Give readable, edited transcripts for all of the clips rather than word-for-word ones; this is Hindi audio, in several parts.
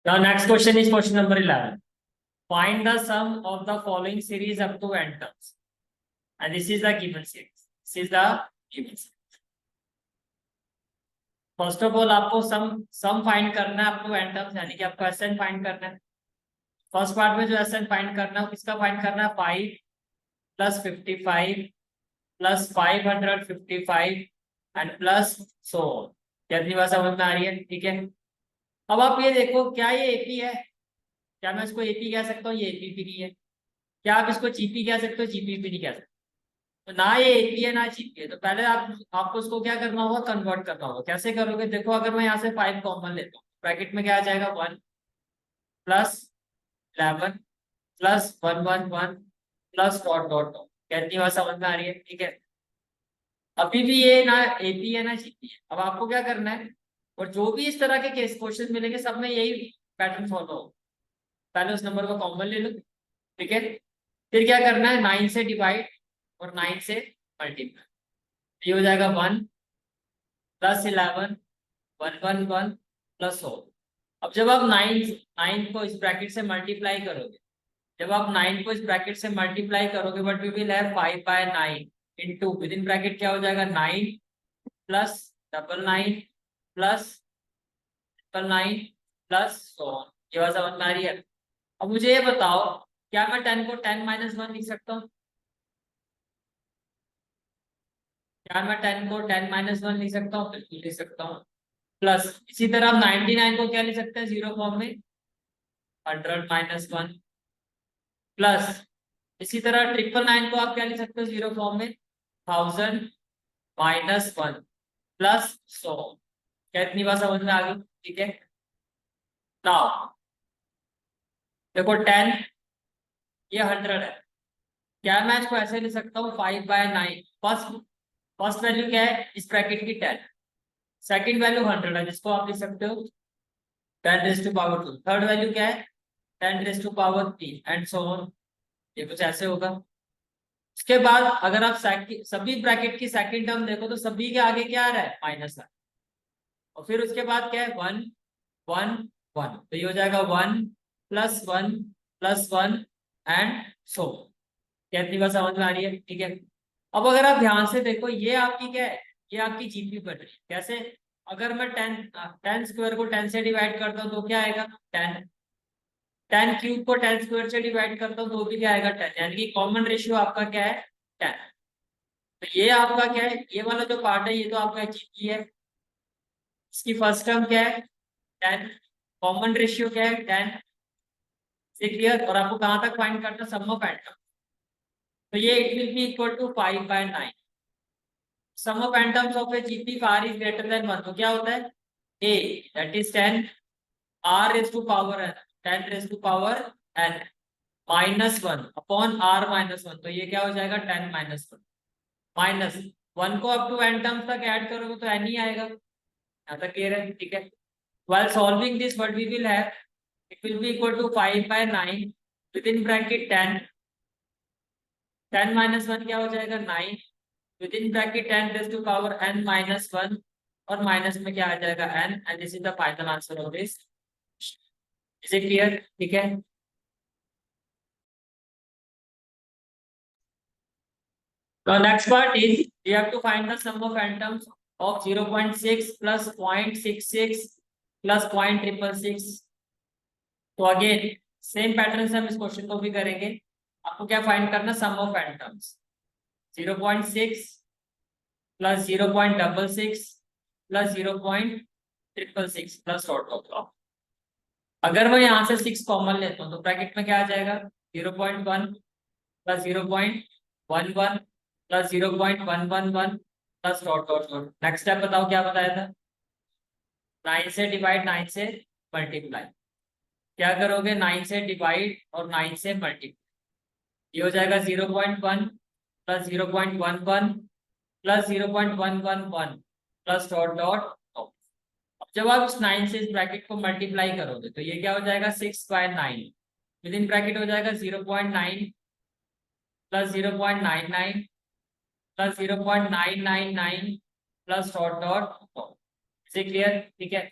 Now next question is question number 11. Find the sum of the following series up to n terms. And this is the given series. This is the given series. First of all आपको सम फाइंड करना है अप टू n टर्म्स, यानी कि आपको एसएन फाइंड करना है। फर्स्ट पार्ट में जो एसएन फाइंड करना है किसका फाइंड करना है, 5 plus 55 plus 555 and plus so. कितनी बार समझ में आ रही है? ठीक है। अब आप ये देखो, क्या ये एपी है? क्या मैं इसको एपी कह सकता हूँ? ये एपी भी नहीं है। क्या आप इसको जीपी कह सकते हो? जीपी भी नहीं कह सकते। तो ना ये एपी है ना जीपी है। तो पहले आपको इसको क्या करना होगा, कन्वर्ट करना होगा। कैसे करोगे? देखो, अगर मैं यहाँ से 5 कॉमन लेता हूँ, ब्रैकेट में क्या आ जाएगा, 1 plus 11 plus 111 plus dot dot dot. कितनी बात समझ में आ रही है? ठीक है। अभी भी ये ना एपी है ना जीपी है। अब आपको क्या करना है, और जो भी इस तरह के केस क्वेश्चन मिलेंगे सब में यही पैटर्न फॉलो हो। पहले उस नंबर को कॉमन ले लो, ठीक है। फिर क्या करना है, 9 से डिवाइड और 9 से मल्टीप्लाई। ये हो जाएगा 1 प्लस 11 111 प्लस 100। अब जब आप 9 को इस ब्रैकेट से मल्टीप्लाई करोगे, जब आप 9 को इस ब्रैकेट से मल्टीप्लाई करोगे, but we will have 5/9 into within bracket क्या हो जाएगा, 9 प्लस 99 प्लस 999 प्लस 100। ये बात समझ में आ रही है? अब मुझे ये बताओ, क्या मैं 10 को 10 माइनस 1 लिख सकता हूँ? क्या मैं 10 को 10 माइनस 1 लिख सकता हूँ? बिल्कुल लिख सकता हूँ। प्लस इसी तरह आप 99 को क्या लिख सकते हैं जीरो फॉर्म में, 100 माइनस 1। प्लस इसी तरह 999 को आप क्या लिख सकते हो जीरो फॉर्म में, 1000 माइनस 1 प्लस 100। क्या इतनी बात समझ में आ गई? ठीक है। नाउ देखो 10, ये 100 है। क्या मैं इसको ऐसे लिख सकता हूँ, 5/9। फर्स्ट वैल्यू क्या है इस ब्रैकेट की, 10। सेकंड वैल्यू 100 है, जिसको आप लिख सकते हो 10 raise to power 2। Third value क्या है, 10 raise to power 3 and so on. ये कुछ ऐसे होगा। उसके बाद अगर आप सभी ब्रैकेट की सेकंड टर्म देखो तो सभी के आगे क्या आ रहा है, माइनस है। और फिर उसके बाद क्या है, 1 1 1। तो ये हो जाएगा 1 प्लस 1 प्लस 1 एंड सो। क्या इतनी बात समझ में आ रही है? ठीक है। अब अगर आप ध्यान से देखो, ये आपकी क्या है, ये आपकी जीपी बन रही है। कैसे? अगर मैं 10 स्क्वायर को 10 से डिवाइड करता हूँ तो क्या आएगा, 10। 10 क्यूब को 10 स्क्वायर से डिवाइड करता हूँ तो भी क्या आएगा, 10। यानी कि कॉमन रेशियो आपका क्या है, 10। तो ये आपका क्या है, ये वाला जो पार्ट है ये तो आपका जीपी है। इसकी फर्स्ट टर्म क्या है, 10। कॉमन रेशियो क्या है, 10 से। क्लियर? और आपको कहाँ तक फाइंड करना, सम ऑफ एंड टर्म। तो ये it will be equal to 5/9। Sum of nth terms of a GP r is greater than 1। तो क्या होता है, a that is 10 r raise to power n, 10 raise to power n minus 1 upon r minus 1। तो ये क्या हो जाएगा, 10 माइनस 1। माइनस 1 को अप टू एन टर्म्स तक ऐड करोगे तो एन ही आएगा। यहाँ तक क्लियर है? ठीक है। while solving this what we will have, it will be equal to 5/9 within bracket 10 10 minus 1 क्या हो जाएगा, 9 within bracket 10 raised to power n minus 1 और माइनस में क्या आ जाएगा, n, and this is the final answer of this. Is it clear? ठीक है। The next part is we have to find the sum of n terms of 0.6 plus 0.66 plus 0.666. तो अगेन सेम पैटर्न से हम इस क्वेश्चन को भी करेंगे। आपको क्या फाइंड करना, sum of n terms, 0.6 plus 0.66 plus 0.666 plus dot dot dot. अगर मैं यहाँ से 6 कॉमन लेता हूँ तो ब्रैकेट में क्या आ जाएगा, 0.1 plus 0.11 plus 0.111 plus dot dot dot. Next step बताओ क्या बताया था, 9 से डिवाइड 9 से मल्टीप्लाई। क्या करोगे, 9 से डिवाइड और 9 से मल्टीप्लाई। ये हो जाएगा 0.1 plus 0.11 plus 0.111 plus dot dot. अब जब आप इस 9 से इस ब्रैकेट को मल्टीप्लाई करोगे तो ये क्या हो जाएगा, 6/9 विद इन ब्रैकेट हो जाएगा 0.9 plus 0.99 plus 0.999 plus dot dot dot. इसे क्लियर? ठीक है।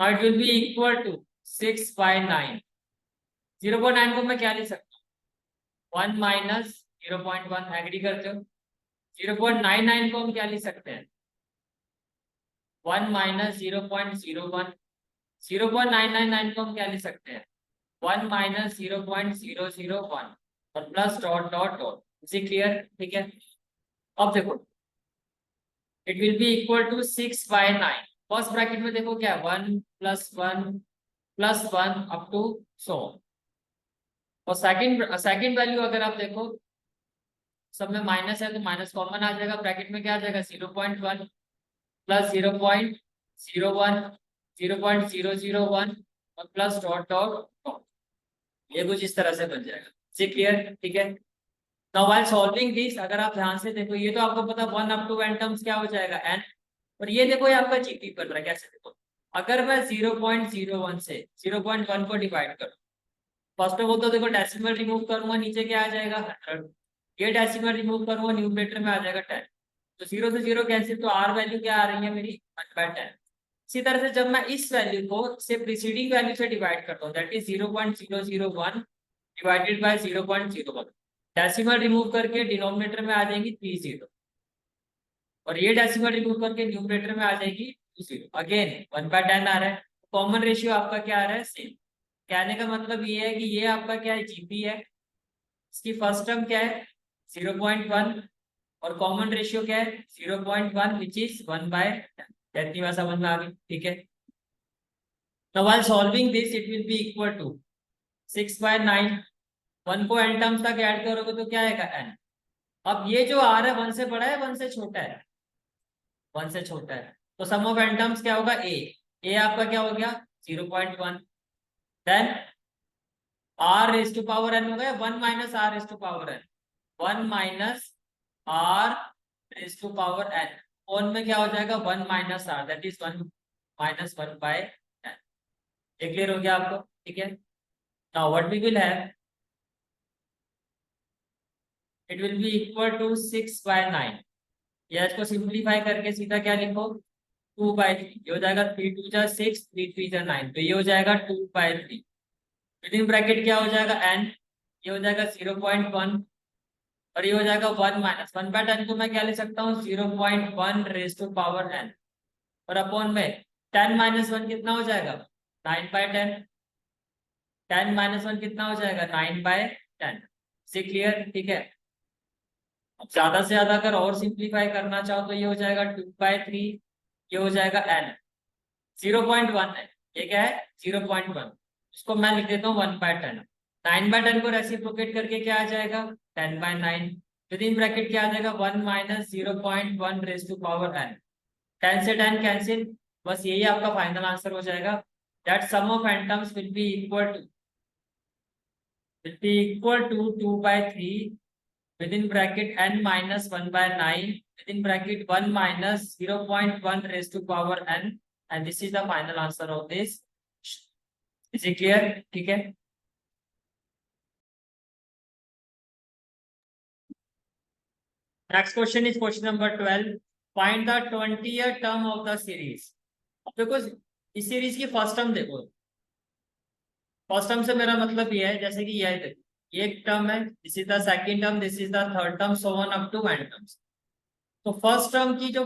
Now it will be equal to 6/9। 0.9 को मैं क्या लिख सकता हूँ, 1 माइनस 0.1, एग्री करते हो। 0.99 को हम क्या लिख सकते हैं, 1 माइनस 0.01। 0.999 को हम क्या लिख सकते हैं, 1 माइनस 0.001 और प्लस डॉट डॉट डॉट। इसे क्लियर, ठीक है। अब देखो it will be equal to 6/9। First bracket में देखो क्या है, 1 प्लस 1 प्लस 1 अप टू 100। और सेकंड वैल्यू अगर आप देखो, सब में माइनस है तो माइनस कॉमन आ जाएगा, ब्रैकेट में क्या आ जाएगा, 0.1 प्लस 0.01 0.001 और प्लस डॉट डॉट डॉट। ये कुछ इस तरह से बन जाएगा। इसे क्लियर, ठीक है। नाउ व्हाइल सॉल्विंग दिस, अगर आप ध्यान से देखो, ये तो आपको पता 1 अप टू n टर्म्स क्या हो जाएगा, n। और ये देखो ये आपका जीपी बन रहा है, कैसे देखो, अगर मैं 0.01 से 0.1 को डिवाइड करूं, फर्स्ट ऑफ ऑल तो देखो डेसिमल रिमूव करूंगा, नीचे क्या आ जाएगा 100। ये डेसिमल रिमूव करूंगा, न्यूमरेटर में आ जाएगा 10। तो 0 से 0 कैंसिल, तो आर वैल्यू क्या आ रही है मेरी, 1/10। इसी तरह से जब मैं इस वैल्यू को से प्रीसीडिंग वैल्यू से डिवाइड करता हूँ, that is 0.001 divided by 0.01, decimal remove करके डिनोमिनेटर में आ जाएगी 30 और ये डेसिमल रिमूव करके न्यूमरेटर में आ जाएगी 20। अगेन 1/10 आ रहा है, कॉमन रेशियो आपका क्या आ रहा है, सेम। कहने का मतलब ये है कि ये आपका क्या है, जीपी है। इसकी फर्स्ट टर्म क्या है, 0.1 और कॉमन रेशियो क्या है 0.1 विच इज 1/10। इतनी बात समझ में आ गई, ठीक है। Now while solving this it will be equal to 6/9। 1 को n टर्म्स तक ऐड करोगे तो क्या आएगा, n। अब ये जो आ रहा है 1 से बड़ा है 1 से छोटा है, 1 से छोटा है, तो सम ऑफ n टर्म्स क्या होगा, a आपका क्या हो गया 0.1, then r raise to power n हो गया 1 minus r raise to power n, 1 minus r raise to power n। On में क्या हो जाएगा 1 minus r, that is 1 minus 1/n। ये क्लियर हो गया आपको, ठीक है। Now what we will have, it will be equal to 6/9। या इसको सिंप्लीफाई करके सीधा क्या लिखो, 2/3। ये हो जाएगा 3 2 जा 6, 3 3 जा 9, तो ये हो जाएगा 2/3। विदिन ब्रैकेट क्या हो जाएगा n, ये हो जाएगा 0.1 और ये हो जाएगा 1 माइनस 1/10 को मैं क्या ले सकता हूँ 0.1 रेज टू पावर n और अपॉन में 10 माइनस 1 कितना हो जाएगा 9/10। 10 माइनस 1 कितना हो जाएगा 9/10। से क्लियर, ठीक है। अब ज्यादा से ज्यादा अगर और सिंप्लीफाई करना चाहो तो ये हो जाएगा 2/3, ये हो जाएगा n। 0.1 है, ये क्या है 0.1, इसको मैं लिख देता हूँ 1/10। 9/10 को रेसिप्रोकेट करके क्या आ जाएगा 10/9। विद इन ब्रैकेट क्या आ जाएगा 1 minus 0.1 raise to power n। 10 से 10 कैंसिल, बस यही आपका फाइनल आंसर हो जाएगा, that sum of n terms will be equal to 2/3 within bracket n minus 1/9 within bracket 1 minus 0.1 raised to power n, and this is the final answer of this। is it clear, ठीक है। next question is question number 12। find the 20th term of the series। अब देखो इस सीरीज की फर्स्ट टर्म देखो, फर्स्ट टर्म से मेरा मतलब ये है जैसे कि ये है, ये एक टर्म है, this is the second term, this is the third term, so on up to n terms. तो फर्स्ट टर्म की जो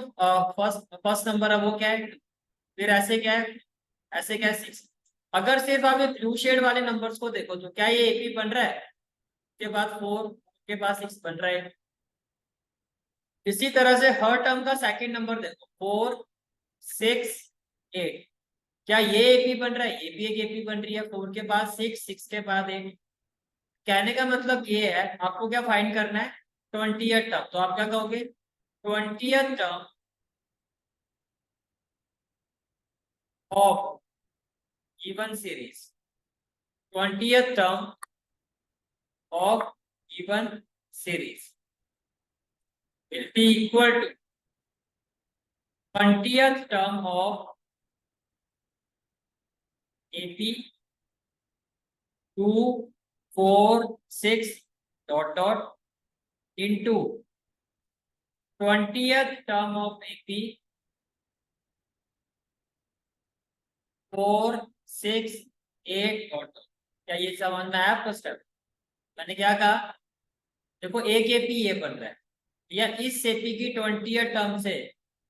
फर्स्ट नंबर है वो क्या है, फिर ऐसे क्या है, ऐसे क्या है 6। अगर सिर्फ आप ये ब्लू शेड वाले नंबर्स को देखो तो क्या ये एपी बन रहा है, के बाद 4 के बाद 6 बन रहा है। इसी तरह से हर टर्म का सेकंड नंबर देखो 4 6 8, क्या ये एपी बन रहा है, ये भी एक एपी बन रही है, 4 के बाद 6 6 के बाद 8। कहने का मतलब ये है आपको क्या फाइंड करना है 20th टर्म, तो आप क्या कहोगे 20th term of given series, 20th term of given series will be equal to 20th term of AP 2 4 6 dot dot into 20th term of AP 4 6 8 dot. क्या ये समझ में आया आपको स्टेप? मैंने क्या कहा, देखो ए के पी ये बन रहा है, या इस सेपी की 20 टर्म से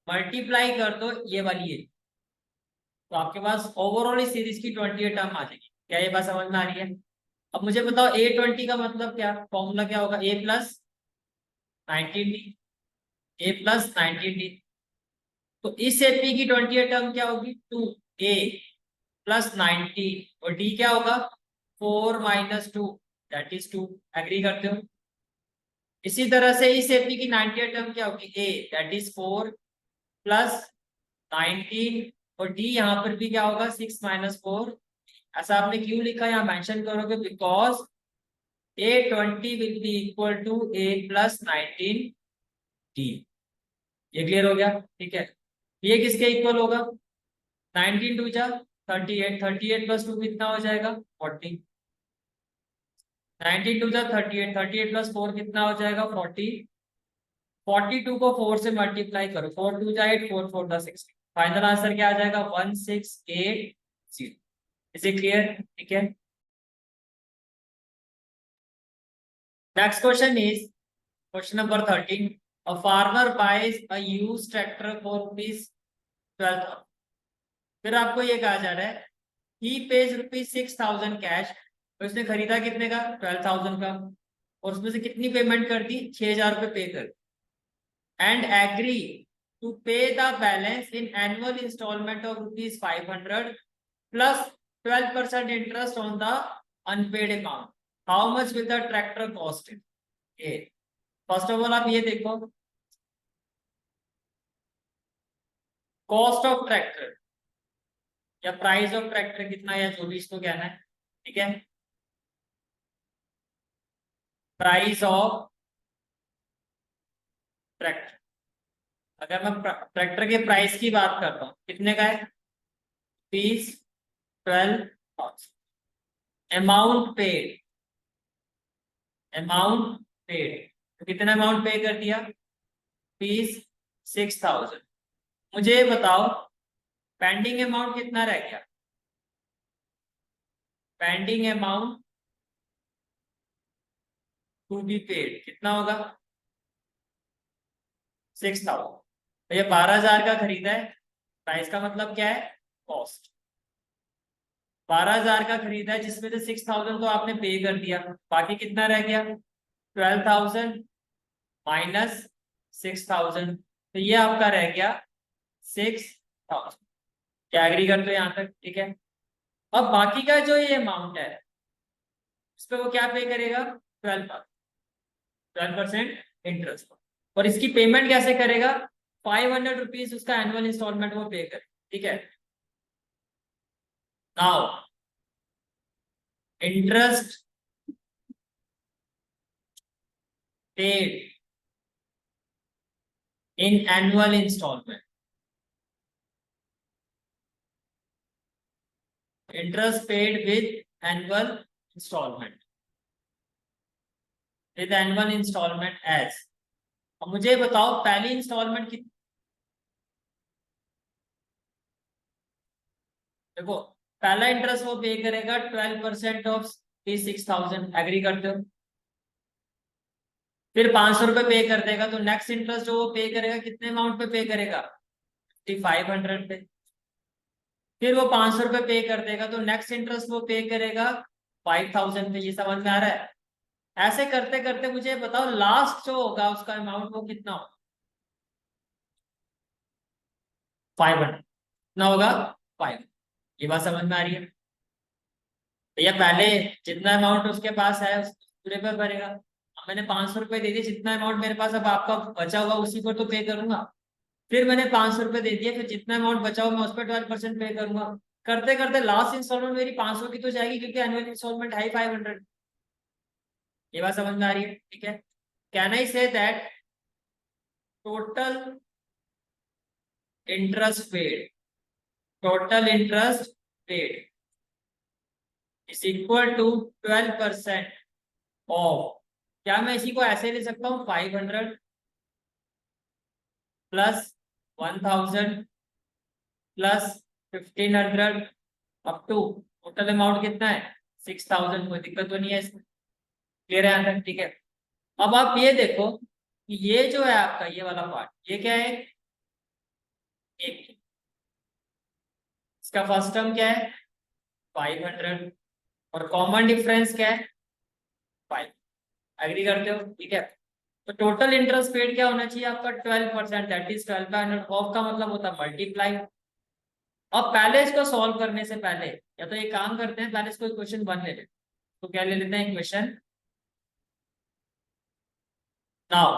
मल्टीप्लाई कर दो ये वाली है, तो आपके पास ओवरऑल इस सीरीज की 20 टर्म आ जाएगी। क्या ये बात समझ में आ रही है? अब मुझे बताओ A20 का मतलब क्या, फॉर्मूला क्या होगा, A plus 19D, A plus 19D। तो इस एपी की 20 टर्म क्या होगी, 2A प्लस 90, और D क्या होगा, 4 माइनस 2 दैट इज 2। एग्री करते हो? इसी तरह से इस एपी की 90 टर्म क्या होगी, A दैट इज 4 प्लस 19, और D यहाँ पर भी क्या होगा, 6 माइनस 4। ऐसा आपने क्यों लिखा, यहाँ मेंशन करोगे, because A20 will be equal to A plus 19D। ये क्लियर हो गया? ठीक है, ये किसके इक्वल होगा, 19 टू जा 38, 38 प्लस 2 कितना हो जाएगा, 40। 19 टू जा 38, 38 प्लस 4 कितना हो जाएगा, 40। 42 को 4 से मल्टीप्लाई करो, 4 टू जा 8, 4 4 जा 16। फाइनल आंसर क्या आ जाएगा, 1680। Is it clear? ठीक है, next question is question number 13। A farmer buys a used tractor for ₹12,000। फिर आपको ये कहा जा रहा है he pays ₹6,000 कैश, और उसने खरीदा कितने का, 12,000 का, और उसमें से कितनी पेमेंट कर दी, 6,000 रुपए पे कर, and agree to pay the balance in annual instalment of ₹500 plus 12% interest on the unpaid amount. How much will the tractor cost? First of all आप ये देखो, कॉस्ट ऑफ ट्रैक्टर या प्राइस ऑफ ट्रैक्टर कितना, या जो भी इसको कहना है, ठीक है, प्राइस ऑफ ट्रैक्टर। अगर मैं ट्रैक्टर के प्राइस की बात करता हूँ, कितने का है, fees 12,000। Amount paid, amount paid, तो कितना अमाउंट पे कर दिया, फीस 6,000। मुझे ये बताओ पेंडिंग अमाउंट कितना रह गया, pending amount to be paid कितना होगा, 6,000। तो ये 12,000 का खरीदा है, प्राइस का मतलब क्या है, कॉस्ट। 12,000 का खरीदा है जिसमें से 6,000 तो आपने पे कर दिया, बाकी कितना रह गया, 12,000 माइनस 6,000, तो ये आपका रह गया 6,000। क्या एग्री करते हो यहाँ तक? ठीक है, अब बाकी का जो ये अमाउंट है इस पे वो क्या पे करेगा, 12% इंटरेस्ट, और इसकी पेमेंट कैसे करेगा, 500 रुपीज उसका एनुअल इंस्टॉलमेंट वो पे करे। ठीक है, now interest paid in annual instalment, interest paid with annual instalment, with annual instalment as. अब मुझे बताओ पहली इंस्टॉलमेंट की, देखो पहला इंटरेस्ट वो पे करेगा 12% ऑफ 6,000, एग्री करते हो? फिर 500 रुपए पे कर देगा, तो नेक्स्ट इंटरेस्ट जो वो पे करेगा कितने अमाउंट पे करेगा, 5,500 पे। फिर वो 500 रुपए पे कर देगा, तो नेक्स्ट इंटरेस्ट वो पे करेगा 5,000 पे। ये समझ में आ रहा है? ऐसे करते करते मुझे बताओ लास्ट जो होगा उसका अमाउंट वो कितना होगा, 500 कितना होगा, 5। ये बात समझ में आ रही है? भैया पहले जितना अमाउंट उसके पास है उस पूरे पे भरेगा। अब मैंने 500 रुपए दे दिए, जितना अमाउंट मेरे पास अब आपका बचा हुआ उसी पर तो पे करूंगा। फिर मैंने 500 रुपए दे दिए, फिर जितना अमाउंट बचा हुआ मैं उस पर 12% पे करूंगा। करते करते लास्ट इंस्टॉलमेंट मेरी 500 की तो जाएगी, क्योंकि एनुअल इंस्टॉलमेंट है 500। ये बात समझ में आ रही है? ठीक है, can I say that total interest paid, total interest paid is equal to 12% of, क्या मैं इसी को ऐसे ले सकता हूँ, 500 plus 1,000 plus 1,500 up to total amount कितना है 6000, कोई दिक्कत तो नहीं है इसमें, क्लियर है आंसर, ठीक है। अब आप ये देखो कि ये जो है आपका ये वाला पार्ट ये क्या है, एक, इसका फर्स्ट टर्म क्या है 500 और कॉमन डिफरेंस क्या है 5, एग्री करते हो, ठीक है। तो टोटल इंटरेस्ट पेड क्या होना चाहिए आपका 12%, दैट इज 12/100, ऑफ का मतलब होता है मल्टीप्लाई। अब पहले इसको सॉल्व करने से पहले या तो एक काम करते हैं, पहले इसको क्वेश्चन 1 ले लेते हैं। तो क्या ले लेते हैं question, now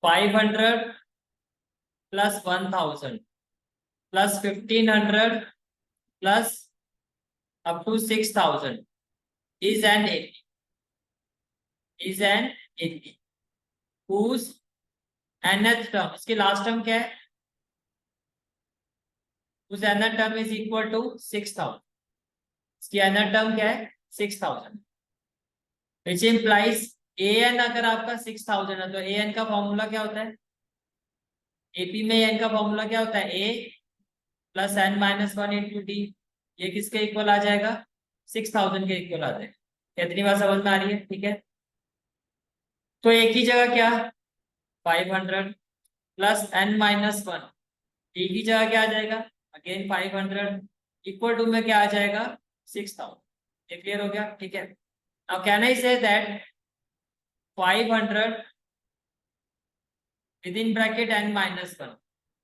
500 plus 1000 plus 1500 plus up to 6000 is an 80, is an 80 whose nth term, इसकी लास्ट टर्म क्या है, whose nth term is equal to 6000, इसकी nth टर्म क्या है 6000, विच इम्प्लाइज an अगर आपका 6000 है तो an का फॉर्मूला क्या होता है, एपी में an का फॉर्मूला क्या होता है a plus n minus 1 into D, ये किसके इक्वल आ जाएगा 6000 के इक्वल आ जाएगा। कितनी बार समझ में आ रही है, ठीक है। तो एक ही जगह क्या 500 प्लस n माइनस 1, एक ही जगह क्या आ जाएगा अगेन 500 इक्वल टू में क्या आ जाएगा 6000, ये क्लियर हो गया, ठीक है। Now can I say that 500 with in bracket n minus 1,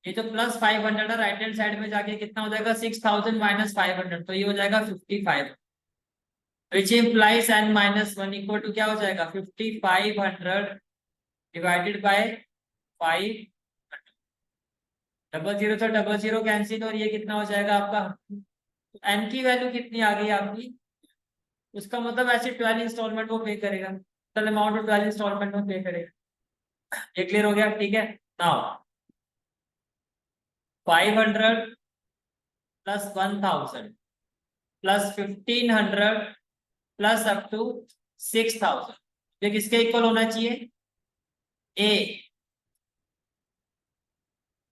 ये जो प्लस 500 है राइट हैंड साइड में जाके कितना हो जाएगा 6000 माइनस 500, तो ये हो जाएगा 55, which implies n minus 1 equal to क्या हो जाएगा 5500 डिवाइडेड बाय 5, डबल जीरो से डबल जीरो कैंसिल और ये कितना हो जाएगा आपका, n की वैल्यू कितनी आ गई आपकी, उसका मतलब ऐसे 12 इंस्टॉलमेंट वो पे करेगा, टोटल अमाउंट 12 इंस्टॉलमेंट में पे करेगा, ये क्लियर हो गया, ठीक है। Now 500 plus 1000 plus 1500 plus up to 6000, ये किसके इक्वल होना चाहिए a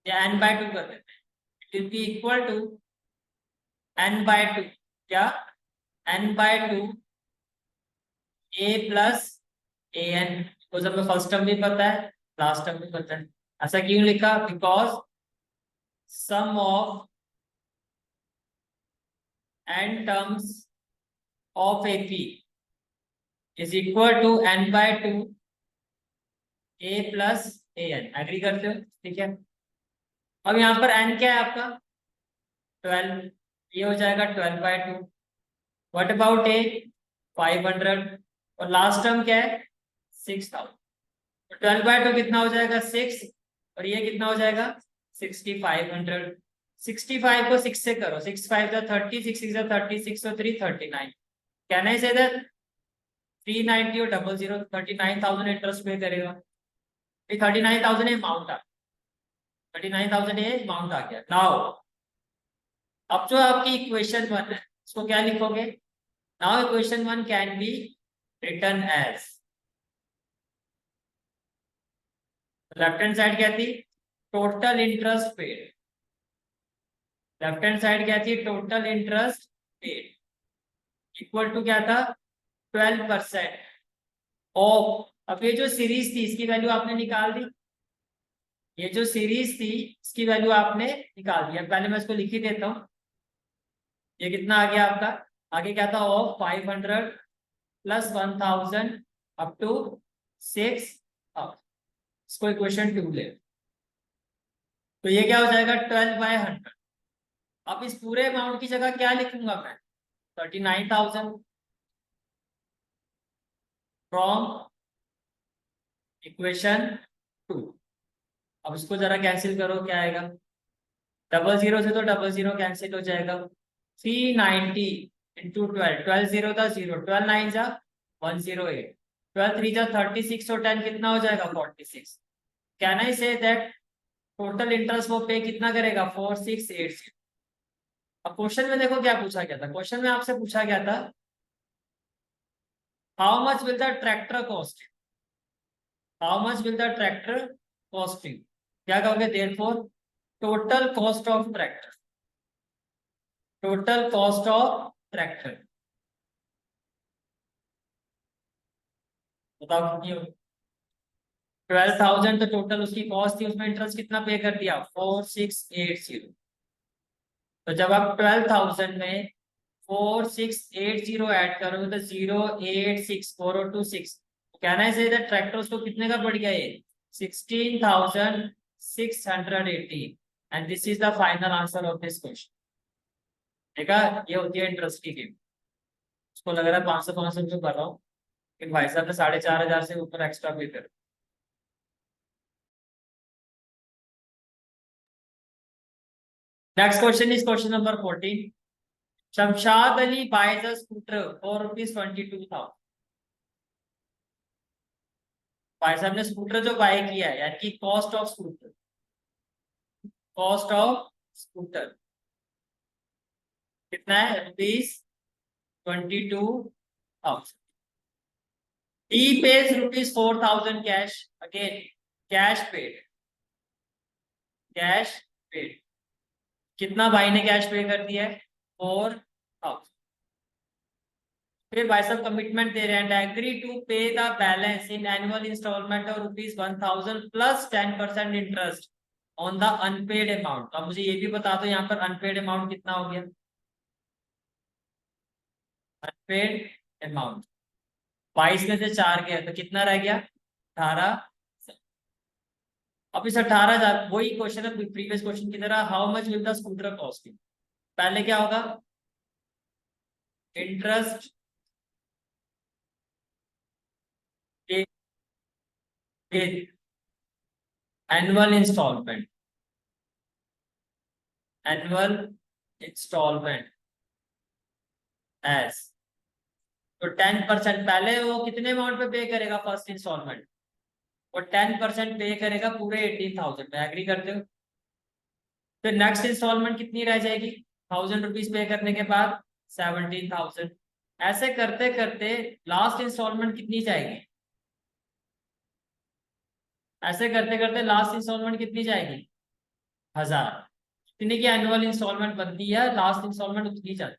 या n बाय 2 कर देते हैं, it will be equal to n by 2, क्या n by 2 a plus a n, because हमें फर्स्ट टर्म भी पता है लास्ट टर्म भी पता है। ऐसा क्यों लिखा, because sum of n terms of AP is equal to n by 2 a plus a n, agree करते हो, ठीक है। अब यहाँ पर n क्या है आपका 12, ये हो जाएगा 12/2, व्हाट अबाउट a 500 और लास्ट टर्म क्या है 6000, 12/2 कितना हो जाएगा 6 और ये कितना हो जाएगा 6500, 65 को 6 से करो, 6 5 जा 30, 6 6 जा 36 और 3 39, कैन आई से दैट 390 और 00 39,000 इंटरेस्ट पे करेगा, 39,000 अमाउंट आ 39,000 अमाउंट आ गया। नाउ अब जो आपकी इक्वेशन 1 है इसको क्या लिखोगे, now equation 1 can be written as, left hand side क्या थी total interest paid, left hand side क्या थी total interest paid equal to क्या था 12% ऑफ, अब ये जो सीरीज थी इसकी वैल्यू आपने निकाल दी, ये जो सीरीज थी इसकी वैल्यू आपने निकाल दी, पहले मैं इसको लिख ही देता हूँ, ये कितना आ गया आपका, आगे क्या था ऑफ 500 प्लस 1000 अप टू 6000, इसको इक्वेशन 2 ले, तो ये क्या हो जाएगा 12/100। अब इस पूरे अमाउंट की जगह क्या लिखूंगा मैं 39,000 फ्रॉम इक्वेशन 2, अब इसको जरा कैंसिल करो क्या आएगा, 00 से तो 00 कैंसिल हो जाएगा, 390 इंटू 12, 12 0 था 0, 12 9 जा 108, 12 3 जा 36 और 10 कितना हो जाएगा 46, can I say that total interest वो पे कितना करेगा 4680। अब क्वेश्चन में देखो क्या पूछा गया था, क्वेश्चन में आपसे पूछा गया था how much will the tractor cost, how much will the tractor costing, क्या कहोगे therefore total cost of tractor, total cost of tractor बताओ कितनी होगी? 12,000 तो टोटल उसकी कॉस्ट थी, उसमें इंटरेस्ट कितना पे कर दिया? 4680। तो जब आप 12,000 में 4680 ऐड करोगे तो 0864226, कहना है से ट्रैक्टर उसको कितने का पड़ गया? ये 16,680। And this is the final answer of this question. देखा, ये होती है इंटरेस्ट की गेम। उसको लग रहा है 500 रुपये भर रहा हूँ, लेकिन भाई साहब ने 4,500 से ऊपर एक्स्ट्रा पे कर। Next question is question number 14। Shamshad Ali buys a scooter for ₹22,000। भाई साहब ने स्कूटर जो बाय किया है, यानी कि cost of scooter, cost of scooter कितना है? ₹22,000। He pays ₹4,000 cash, again cash paid, cash paid. कितना भाई ने कैश पे कर दिया है? 4,000। फिर भाई साहब कमिटमेंट दे रहे हैं, agree to pay the balance in annual instalment और ₹1,000 plus 10% interest on the unpaid amount. अब मुझे ये भी बता दो यहाँ पर अनपेड अमाउंट कितना हो गया? अनपेड अमाउंट 22 में से 4 गया तो कितना रह गया? 18। अब इस 18,000, वही क्वेश्चन है प्रीवियस क्वेश्चन की तरह, how much will the scooter costing. पहले क्या होगा? Interest annual instalment, annual instalment as. तो 10% पहले वो कितने अमाउंट पे पे करेगा? फर्स्ट इंस्टॉलमेंट वो 10% पे करेगा पूरे 18,000 में, एग्री करते हो? फिर नेक्स्ट इंस्टॉलमेंट कितनी रह जाएगी? ₹1,000 पे करने के बाद 17,000। ऐसे करते करते लास्ट इंस्टॉलमेंट कितनी जाएगी? ऐसे करते करते लास्ट इंस्टॉलमेंट कितनी जाएगी? 1,000। कितनी की एनुअल इंस्टॉलमेंट बनती है? लास्ट इंस्टॉलमेंट उतनी जाती है।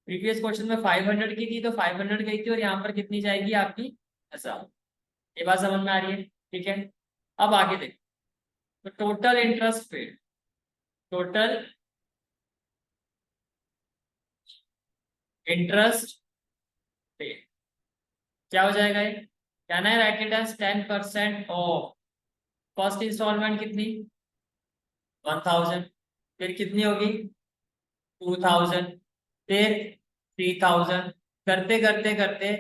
प्रीवियस क्वेश्चन में 500 की थी तो 500 गई थी, और यहाँ पर कितनी जाएगी आपकी? 1,000। ये बात समझ में आ रही है? ठीक है, अब आगे देखो। तो total interest paid, total interest paid क्या हो जाएगा? ये कहना है write it as 10% of first instalment कितनी? 1,000। फिर कितनी होगी? 2,000। फिर 3,000। करते करते करते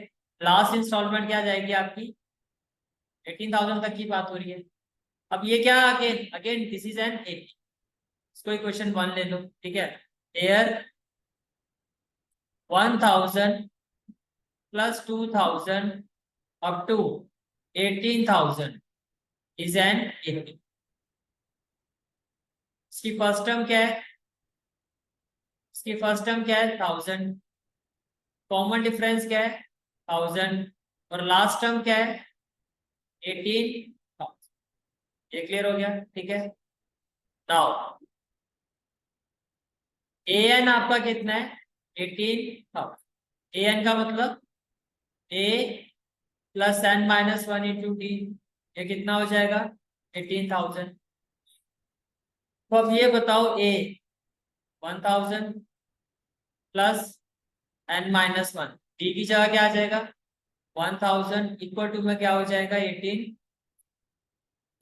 लास्ट इंस्टॉलमेंट क्या जाएगी आपकी? 18,000 तक की बात हो रही है। अब ये क्या, again again this is an AP. इसको क्वेश्चन 1 ले लो, ठीक है। Here 1,000 plus 2,000 up to 18,000 is an AP. इसकी फर्स्ट टर्म क्या है? इसकी फर्स्ट टर्म क्या है? 1,000। कॉमन डिफरेंस क्या है? 1,000। और लास्ट टर्म क्या है? 18,000। ये क्लियर हो गया? ठीक है। नाउ ए एन आपका कितना है? 18,000। ए एन का मतलब ए प्लस n-1 इंटू टी, ये कितना हो जाएगा? 18,000। तो अब ये बताओ, ए 1,000 प्लस n-1, टी की जगह क्या आ जाएगा? 1,000 इक्वल टू में क्या हो जाएगा? 18।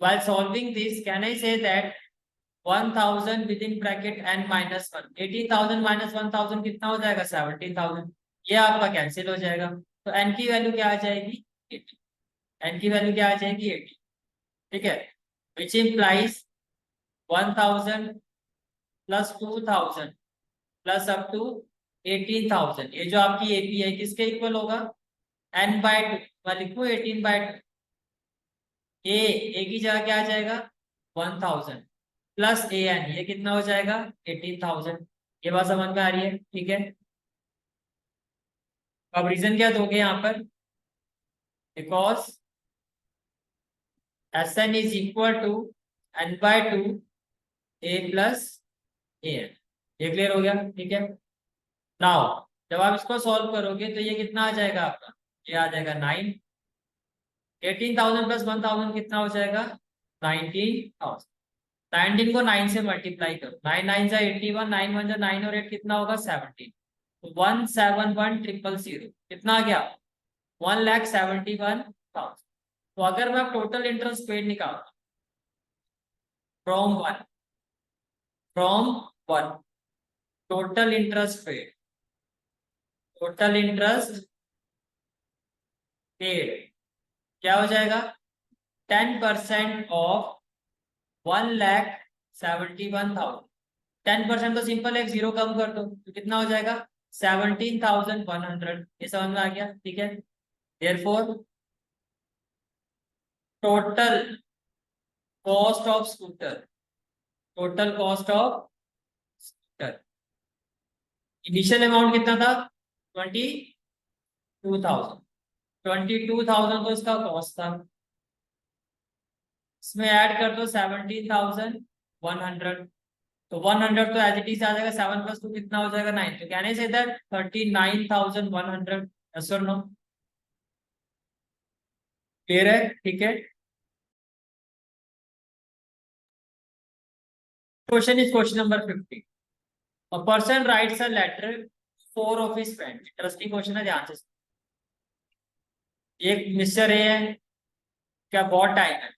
While solving this, can I say that 1,000 within bracket n-1, 18,000 minus 1,000 कितना हो जाएगा? 17,000। ये आपका कैंसिल हो जाएगा, तो n की वैल्यू क्या आ जाएगी? 18। n की वैल्यू क्या आ जाएगी? 18। ठीक है, which implies 1,000 plus 2,000 plus up to 18,000, ये जो आपकी एपी है किसके इक्वल होगा? n/2। मैं लिखूं 18/2। ए की जगह क्या आ जाएगा? 1,000 प्लस ए एन, ये कितना हो जाएगा? 18,000। ये बात समझ में आ रही है? ठीक है, अब रीजन क्या दोगे यहाँ पर? Because S n is equal to n/2 a plus a n, ये क्लियर हो गया, ठीक है। नाउ जब आप इसको सॉल्व करोगे तो ये कितना आ जाएगा आपका, ये आ जाएगा 9। 18,000 प्लस 1,000 कितना हो जाएगा, 19,000। 19 को 9 से मल्टीप्लाई करो, 9 9 जा 81, 9 1 जा 9 और 8 कितना होगा 17। 171,000 कितना आ गया, 1,71,000। तो अगर मैं टोटल इंटरेस्ट पेड निकालू from one, from one, total interest paid, total interest paid क्या हो जाएगा, 10% ऑफ 1,71,000। 10% तो सिंपल है, जीरो कम कर दो तो कितना हो जाएगा 17,100। ये समझ में आ गया, ठीक है। Therefore total cost of scooter, total cost of scooter, initial amount कितना था 22,000। 22,000 तो इसका कॉस्ट था, इसमें ऐड कर दो 17,100। तो 100 तो एज इट इज आ जाएगा, 7 प्लस 2 कितना हो जाएगा 9। तो कहने से इधर 39,100। यस और नो, क्लियर है, ठीक है। Question is question number 50। A person writes a letter 4 of his friend. Interesting question है, ध्यान से। एक मिस्टर ए है, क्या बहुत टाइम है,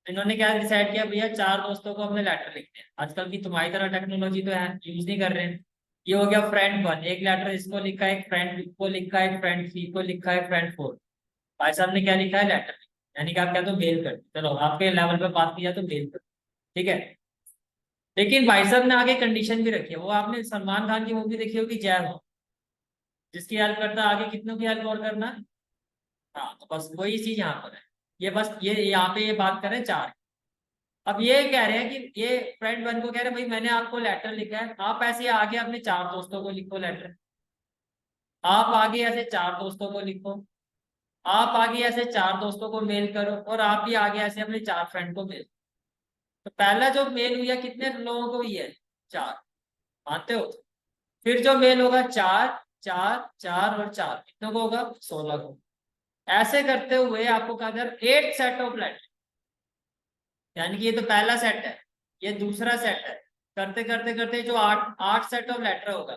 इन्होंने क्या डिसाइड किया, भैया 4 दोस्तों को हमने लेटर लिखते हैं। आजकल की तुम्हारी तरह टेक्नोलॉजी तो है, यूज नहीं कर रहे हैं। ये हो गया फ्रेंड 1, एक लेटर इसको लिखा है, एक फ्रेंड को लिखा है, एक फ्रेंड 3 को लिखा है, फ्रेंड 4। भाई साहब ने क्या लिखा है, लेटर। यानी कि आप क्या तो मेल कर, चलो आपके लेवल पे बात किया तो मेल कर, ठीक है। लेकिन भाई साहब ने आगे कंडीशन भी रखी है, वो आपने सलमान खान की मूवी देखी होगी जय हो, जिसकी हेल्प करता है आगे कितनों की हेल्प और करना है। हाँ, तो बस वही चीज यहाँ पर है। ये बस ये यहाँ पे ये बात करें 4। अब ये कह रहे हैं कि ये फ्रेंड 1 को कह रहे हैं भाई मैंने आपको लेटर लिखा है, आप ऐसे आगे अपने 4 दोस्तों को लिखो लेटर। आप आगे ऐसे 4 दोस्तों को लिखो, आप आगे ऐसे 4 दोस्तों को मेल करो, और आप भी आगे ऐसे अपने 4 फ्रेंड को मेल। तो पहला जो मेल हुआ कितने लोगों को हुई है, 4, मानते हो। फिर जो मेल होगा 4 4 4 और 4 कितनों को होगा, 16 को। ऐसे करते हुए आपको कहा जा रहा 8 सेट ऑफ लेटर, यानी कि ये तो पहला सेट है, ये दूसरा सेट है। करते करते करते जो 8 8 सेट ऑफ लेटर होगा,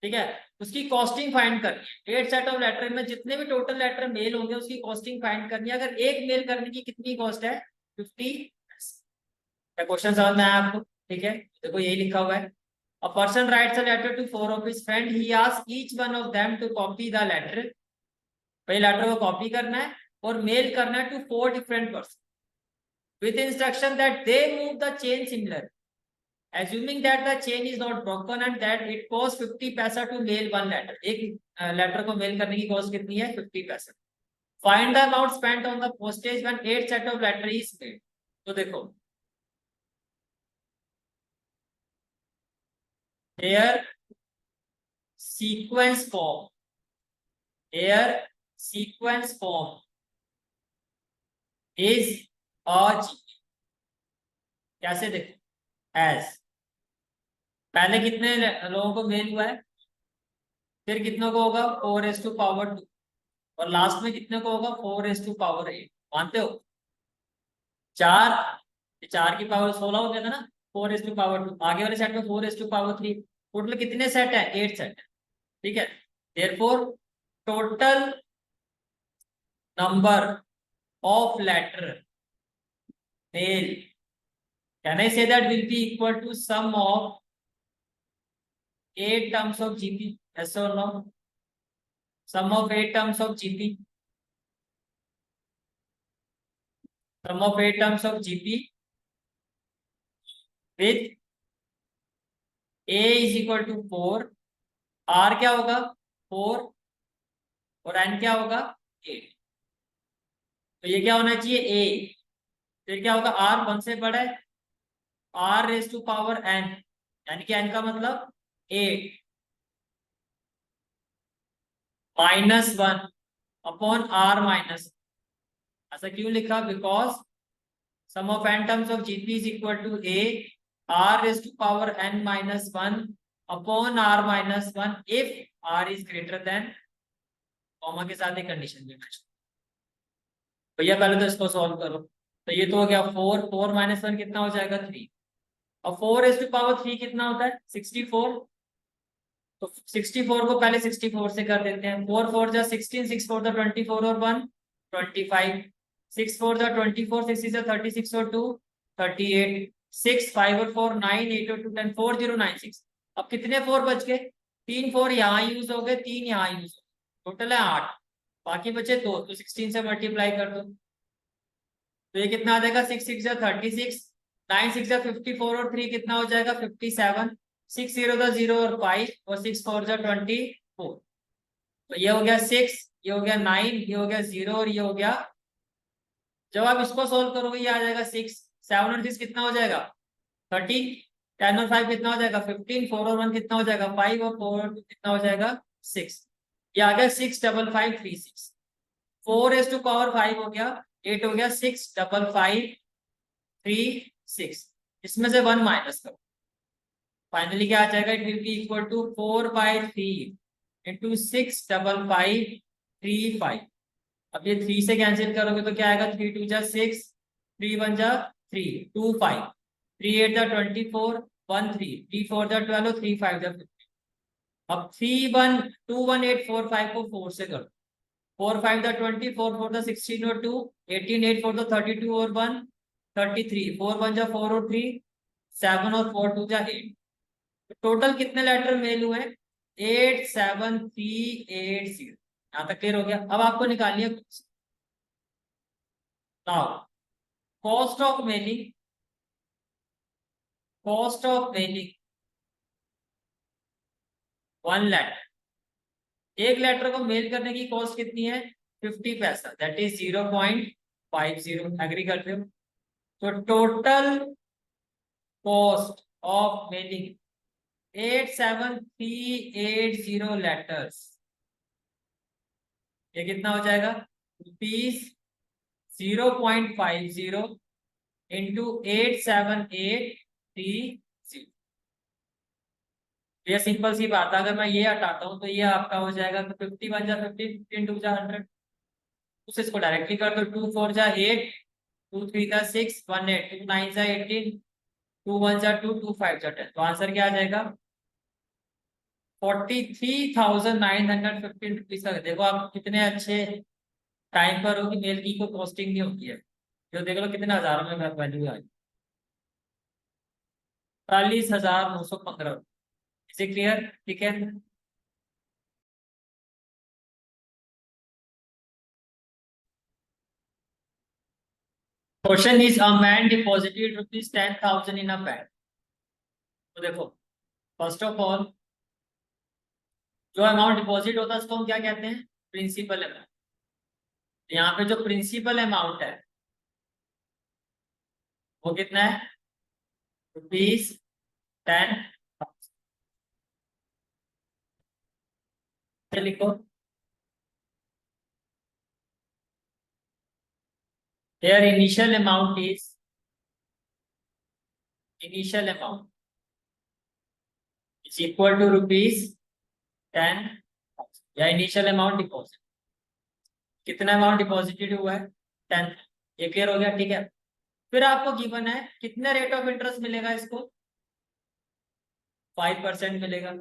ठीक है। उसकी कॉस्टिंग फाइंड करनी है। 8 सेट ऑफ लेटर में जितने भी टोटल लेटर मेल होंगे उसकी कॉस्टिंग फाइंड करनी है। अगर एक मेल करने की कितनी कॉस्ट है, 50। क्या क्वेश्चन समझ में आया आपको, ठीक है। देखो यही लिखा हुआ है, a person writes a letter to 4 of his friend, he asks each one of them to copy the letter. भाई लेटर को कॉपी करना है और मेल करना है to 4 different person with instruction that they move the chain similar, assuming that the chain is not broken and that it costs 50 पैसा to mail one letter। एक लेटर को मेल करने की कॉस्ट कितनी है, 50 पैसा। Find the amount spent on the postage when 8 set of letter is made. तो देखो here sequence form, here sequence form is a GP. कैसे देखो, एज पहले कितने लोगों को मेल हुआ है, फिर कितनों को होगा 4 और लास्ट में कितने को होगा 4 8। मानते हो, 4, 4 की पावर 16 हो गया था ना, 4 आगे वाले सेट में 4 3। टोटल कितने सेट है, 8 सेट है, ठीक है। Therefore total number of letter mail, can I say that will be equal to sum of 8 terms of GP. Yes और no, sum of 8 terms of GP, sum of 8 terms of GP with a is equal to 4, r क्या होगा 4 और एन क्या होगा 8। तो ये क्या होना चाहिए ए, फिर क्या होगा आर 1 से बड़ा है, r raise to power n, यानी कि एन का मतलब 8 -1 अपॉन आर माइनस। ऐसा क्यों लिखा, because sum of n terms of GP is equal to a r raise to power n minus one upon r minus one if r is greater than, comma के साथ एक कंडीशन भी मैच। भैया पहले तो इसको सॉल्व करो। तो ये तो हो गया 4, 4 माइनस वन कितना हो जाएगा 3। अब 4 रेज टू पावर 3 कितना होता है 64। तो 64 को पहले 64 से कर देते हैं। 4 4 जा 16, 6 4 जा 24 और 1 25, 6 4 जा 24, 6 जा 36 और 2 38, 6 5 और 4 9 8 और 2 10 4 0 9 6। अब कितने 4 बच गए? 3 4 यहाँ यूज हो गए, 3 यहाँ यूज हो गए, टोटल है 8। बाकी बचे 2, तो 16 से मल्टीप्लाई कर दो। तो ये कितना आ जाएगा 6 6 जा 36, 9 6 जा 54 और 3 कितना हो जाएगा 57, 6 0 जा 0 और 5 और 6 4 जा 24। तो ये हो गया 6, ये हो गया 9, ये हो गया 0 और ये हो गया। जब आप इसको सोल्व करोगे ये आ जाएगा 6, 7 और 6 कितना हो जाएगा 30, 10 और 5 कितना हो जाएगा 15, 4 और 1 कितना हो जाएगा 5 और 4 और 2 कितना हो जाएगा 6। ये आ गया 6 5 5 3 6। 4 रेज टू पावर 5 हो गया, 8 हो गया 6 5 5 3 6। इसमें से 1 माइनस करो, फाइनली क्या आ जाएगा it will be equal to 4/3 into 6 5 5 3 5। अब ये 3 से कैंसिल करोगे तो क्या आएगा 3 2 जा 6, 3 1 जा 3 2 5, 3 8 जा 24 1 3, 3 4 जा 12, 3 5 जा 15। अब 3 1 2 1 8 4 5 को 4 से करो। 4 5 जा 20, 4 4 जा 16 और 2 18, 8 4 जा 32 और 1 33, 4 1 जा 4 और 3 7 और 4 2 जा 8। टोटल कितने लेटर मेल हुए 87380। यहां तक क्लियर हो गया। अब आपको निकालिए now cost of mailing, cost of mailing 1 letter. एक लेटर को मेल करने की कॉस्ट कितनी है 50 पैसा, दैट इज 0.50। एग्री करते हो? तो total cost of mailing 87380 letters, ये कितना हो जाएगा रुपीज 0.50 इंटू 87830। ये सिंपल सी बात है। अगर मैं ये हटाता हूँ तो ये आपका हो जाएगा तो 50 1 जा 50, 15 2 जा 100। उस इसको डायरेक्टली कर दो 2 4 जा 8, 2 3 जा 6 1 8, 2 9 जा 18, 2 1 जा 2, 2 5 जा 10। तो आंसर क्या आ जाएगा 43,915 रुपीज का। देखो आप कितने अच्छे टाइम पर हो कि मेल की कोई कॉस्टिंग नहीं होती है। जो देख लो कितने हजारों में वैल्यू आई 43,915। इसे क्लियर? ठीक है। Question is a man deposited rupees 10,000 in a bank. तो देखो फर्स्ट ऑफ ऑल जो अमाउंट डिपॉजिट होता है उसको हम क्या कहते हैं प्रिंसिपल अमाउंट। यहाँ पे जो प्रिंसिपल अमाउंट है वो कितना है रुपीज 10। लिखो here initial amount is equal to rupees 10 या इनिशियल अमाउंट डिपॉजिट। कितना अमाउंट डिपॉजिटेड हुआ है 10। ये क्लियर हो गया? ठीक है। फिर आपको गिवन है कितने रेट ऑफ इंटरेस्ट मिलेगा इसको 5% मिलेगा।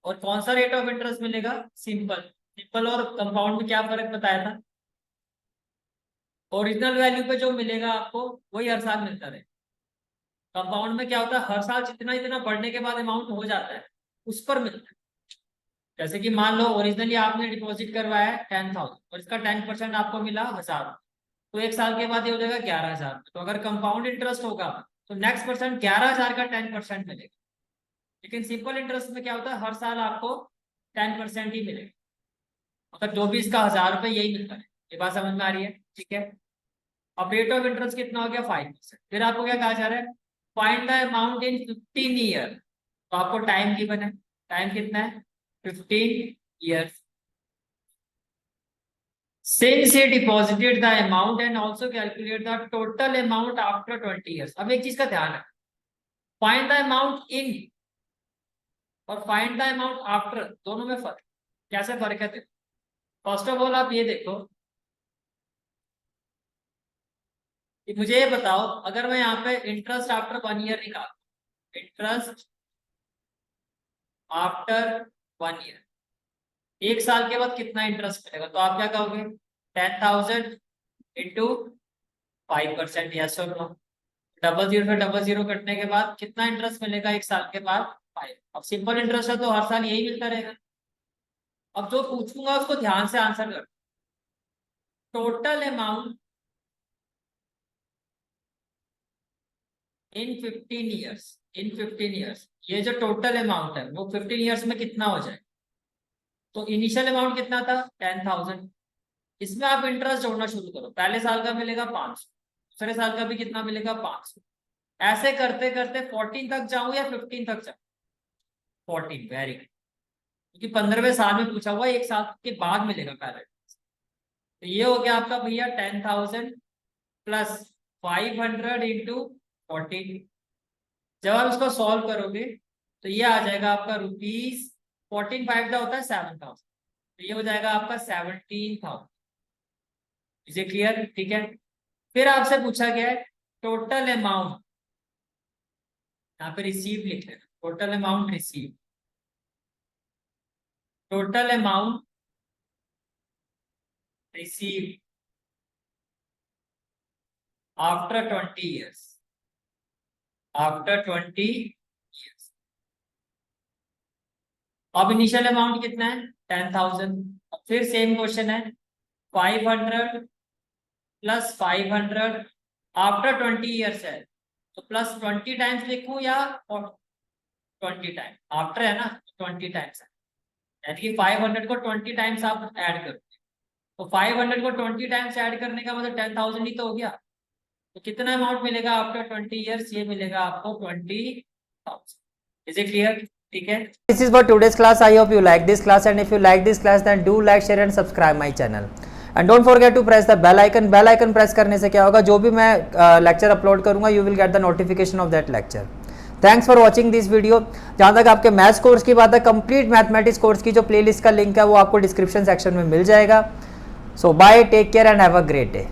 और कौन सा रेट ऑफ इंटरेस्ट मिलेगा सिंपल। सिंपल और कंपाउंड में क्या फर्क बताया था ओरिजिनल वैल्यू पे जो मिलेगा आपको वही हर साल मिलता रहे। कंपाउंड में क्या होता है हर साल जितना जितना बढ़ने के बाद अमाउंट हो जाता है उस पर मिलता है। जैसे कि मान लो ओरिजिनली आपने डिपॉजिट करवाया है 10,000 और इसका 10% आपको मिला 1,000, तो एक साल के बाद ये हो जाएगा 11,000। तो अगर कंपाउंड इंटरेस्ट होगा तो नेक्स्ट पर्सन 11,000 का 10% मिलेगा। लेकिन सिंपल इंटरेस्ट में क्या होता है हर साल आपको 10% ही मिलेगा। मतलब जो भी इसका 1,000 रुपये यही मिलता है। ये बात समझ में आ रही है? ठीक है। अब रेट ऑफ इंटरेस्ट कितना हो गया 5%। फिर आपको क्या कहा जा रहा है find the amount in 15 year. तो आपको टाइम गिवन है, टाइम कितना है 15 years. Since he deposited the amount and also calculate the total amount after 20 years. अब एक चीज का ध्यान है, find the amount in और find the amount after दोनों में फर्क, कैसे फर्क है? फर्स्ट ऑफ ऑल आप ये देखो कि मुझे ये बताओ, अगर मैं यहाँ पे इंटरेस्ट आफ्टर 1 ईयर निकाल, इंटरेस्ट आफ्टर 1 ईयर, 1 साल के बाद कितना इंटरेस्ट मिलेगा, तो आप क्या कहोगे? 10,000 इंटू 5%, यस और नो? 00 से 00 कटने के बाद कितना इंटरेस्ट मिलेगा 1 साल के बाद? 5। अब सिंपल इंटरेस्ट है तो हर साल यही मिलता रहेगा। अब जो पूछूंगा उसको ध्यान से आंसर कर। Total amount in 15 years, in 15 years, ये जो टोटल अमाउंट है वो 15 ईयर्स में कितना हो जाए? तो इनिशियल अमाउंट कितना था? 10,000। इसमें आप इंटरेस्ट जोड़ना शुरू करो, पहले साल का मिलेगा 500, दूसरे साल का भी कितना मिलेगा? 500। ऐसे करते करते 14 तक जाऊं या 15 तक जाऊं? 14, वेरी गुड, क्योंकि 15वें साल में पूछा हुआ, 1 साल के बाद मिलेगा पहले। तो ये हो गया आपका भैया 10,000 प्लस 500 इंटू 14। जब आप इसको सॉल्व करोगे तो ये आ जाएगा आपका रुपीज 14, 5 का होता है 7,000, तो ये हो जाएगा आपका 17,000। इसे क्लियर? ठीक है। फिर आपसे पूछा गया है टोटल अमाउंट, यहाँ पे रिसीव लिख लेना, total amount receive, total amount receive after 20 years, after 20 years. अब इनिशियल अमाउंट कितना है? 10,000। फिर सेम क्वेश्चन है, 500 प्लस 500 आफ्टर 20 ईयर्स है, तो प्लस 20 टाइम्स लिखूं या 20 टाइम्स? आफ्टर है ना, 20 टाइम्स है, यानी कि 500 को 20 टाइम्स आप ऐड करो, तो 500 को 20 टाइम्स ऐड करने का मतलब 10,000 ही तो हो गया। तो कितना अमाउंट मिलेगा आफ्टर 20 ईयर्स? ये मिलेगा आपको 20,000। Is it clear? ठीक है, This is for today's class. I hope you like this class, and if you like this class then do like, share and subscribe my channel. And don't forget to press the bell icon. Bell icon press करने से क्या होगा, जो भी मैं लेक्चर अपलोड करूंगा you will get the notification of that lecture. Thanks for watching this video. जहाँ तक आपके मैथ्स कोर्स की बात है, कंप्लीट मैथमेटिक्स कोर्स की जो प्लेलिस्ट का लिंक है वो आपको डिस्क्रिप्शन सेक्शन में मिल जाएगा. So bye, take care and have a great day.